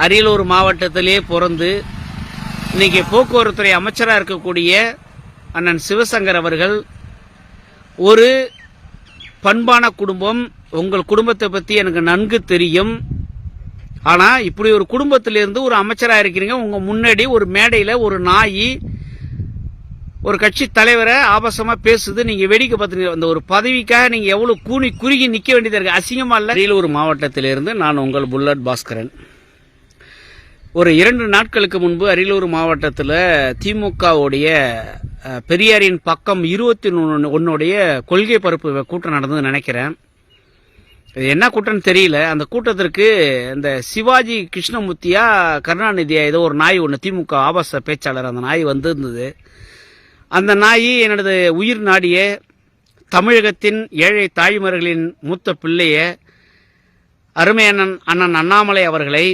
அரியலூர் மாவட்டத்திலே பிறந்து இன்னைக்கு போக்குவரத்துறை அமைச்சராக இருக்கக்கூடிய அண்ணன் சிவசங்கர் அவர்கள் ஒரு பண்பான குடும்பம். உங்கள் குடும்பத்தை பற்றி எனக்கு நன்கு தெரியும். ஆனால் இப்படி ஒரு குடும்பத்திலிருந்து ஒரு அமைச்சராக இருக்கிறீங்க. உங்கள் முன்னாடி ஒரு மேடையில் ஒரு நாய் ஒரு கட்சி தலைவரை ஆபாசமாக பேசுது. நீங்கள் வேடிக்கை பார்த்துங்க. அந்த ஒரு பதவிக்காக நீங்கள் எவ்வளோ கூனி குறுகி நிற்க வேண்டியதாக இருக்குது. அசிங்கமாக இல்லை. அரியலூர் மாவட்டத்திலிருந்து நான் உங்கள் புல்லட் பாஸ்கரன். ஒரு 2 நாட்களுக்கு முன்பு அரியலூர் மாவட்டத்தில் திமுகவுடைய பெரியாரின் பக்கம் 21 கொள்கை பரப்பு கூட்டம் நடந்ததுன்னு நினைக்கிறேன். இது என்ன கூட்டம்னு தெரியல. அந்த கூட்டத்திற்கு இந்த சிவாஜி கிருஷ்ணமூர்த்தியா கருணாநிதியா ஏதோ ஒரு நாய் ஒன்று, திமுக ஆபாச பேச்சாளர், அந்த நாய் வந்திருந்தது. அந்த நாய் எனது உயிர் நாடிய தமிழகத்தின் ஏழை தாய்மார்களின் மூத்த பிள்ளைய அருமை அண்ணன் அண்ணாமலை அவர்களை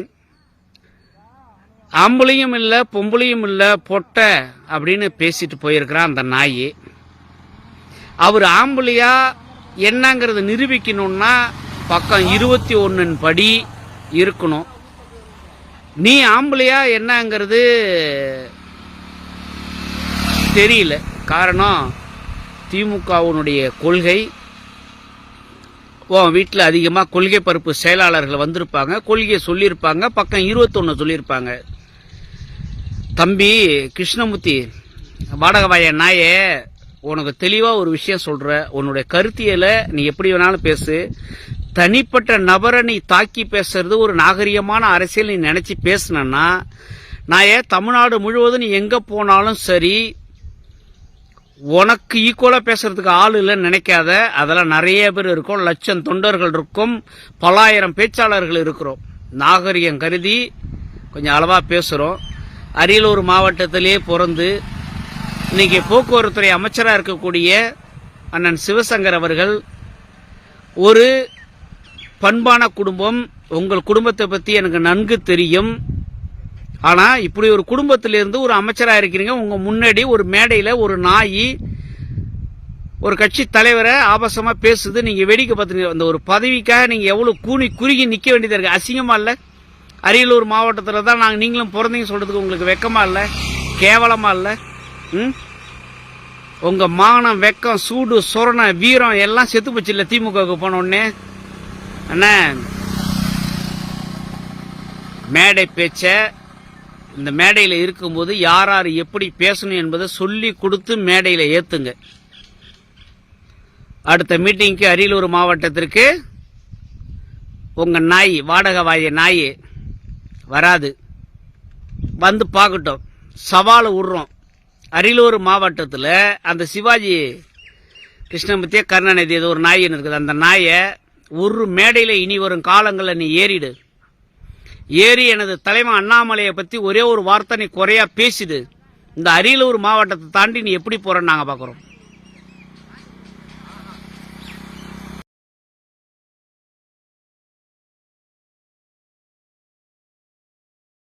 ஆம்பளையும் இல்லை பொம்பளையும் இல்லை பொட்ட அப்படின்னு பேசிட்டு போயிருக்கிறான் அந்த நாய். அவர் ஆம்பளையா என்னங்கிறத நிரூபிக்கணும்னா பக்கம் 21 படி இருக்கணும். நீ ஆம்பளையா என்னங்கிறது தெரியல. காரணம் திமுகவுடைய கொள்கை. வீட்டில் அதிகமாக கொள்கை பரப்பு செயலாளர்கள் வந்திருப்பாங்க, கொள்கையை சொல்லியிருப்பாங்க, பக்கம் 21 சொல்லியிருப்பாங்க. தம்பி கிருஷ்ணமூர்த்தி, வாடகவாய நாயே, உனக்கு தெளிவாக ஒரு விஷயம் சொல்கிற. உன்னுடைய கருத்தியலை நீ எப்படி வேணாலும் பேசு. தனிப்பட்ட நபரை நீ தாக்கி பேசுறது ஒரு நாகரிகமான அரசியல் நீ நினச்சி பேசுனா, நாயே, தமிழ்நாடு முழுவதும் நீ எங்கே போனாலும் சரி, உனக்கு ஈக்குவலாக பேசுறதுக்கு ஆள் இல்லைன்னு நினைக்காத. அதெல்லாம் நிறைய பேர் இருக்கும், லட்சம் தொண்டர்கள் இருக்கும், பல்லாயிரம் பேச்சாளர்கள் இருக்கிறோம். நாகரிகம் கருதி கொஞ்சம் அளவாக பேசுகிறோம். அரியலூர் மாவட்டத்திலே பிறந்து இன்னைக்கு போக்குவரத்துறை அமைச்சராக இருக்கக்கூடிய அண்ணன் சிவசங்கர் அவர்கள் ஒரு பண்பான குடும்பம். உங்கள் குடும்பத்தை பற்றி எனக்கு நன்கு தெரியும். ஆனால் இப்படி ஒரு குடும்பத்திலிருந்து ஒரு அமைச்சராக இருக்கிறீங்க. உங்கள் முன்னாடி ஒரு மேடையில் ஒரு நாய் ஒரு கட்சி தலைவரை ஆபாசமாக பேசுது. நீங்கள் வேடிக்கை பார்த்துங்க. அந்த ஒரு பதவிக்காக நீங்கள் எவ்வளோ கூனி குறுகி நிற்க வேண்டியதாக இருக்குது. அசிங்கமாக இல்லை? அரியலூர் மாவட்டத்தில் தான் நீங்களும் பிறந்தீங்க சொல்கிறதுக்கு உங்களுக்கு வெக்கமாக இல்லை? கேவலமாக இல்லை? உங்கள் மானம், வெக்கம், சூடு, சொரண, வீரம் எல்லாம் செத்து போச்சு இல்லை திமுகவுக்கு போனோடனே? அண்ணா, மேடை பேச்ச இந்த மேடையில் இருக்கும்போது யார் யார் எப்படி பேசணும் என்பதை சொல்லி கொடுத்து மேடையில் ஏற்றுங்க. அடுத்த மீட்டிங்க்கு அரியலூர் மாவட்டத்திற்கு உங்கள் நாய், வாடகை வாய நாய் வராது, வந்து பார்க்கட்டும். சவால் விடுறோம். அரியலூர் மாவட்டத்தில் அந்த சிவாஜி கிருஷ்ணமூர்த்தியா கருணாநிதி ஏதோ ஒரு நாயின்னு இருக்குது. அந்த நாயை ஒரு மேடையில் இனி வரும் காலங்களில் நீ ஏறிடு. ஏறி எனது தலைமை அண்ணாமலையை பற்றி ஒரே ஒரு வார்த்தை நீ குறையா பேசிடு. இந்த அரியலூர் மாவட்டத்தை தாண்டி நீ எப்படி போறன்னு நாங்கள் பார்க்குறோம்.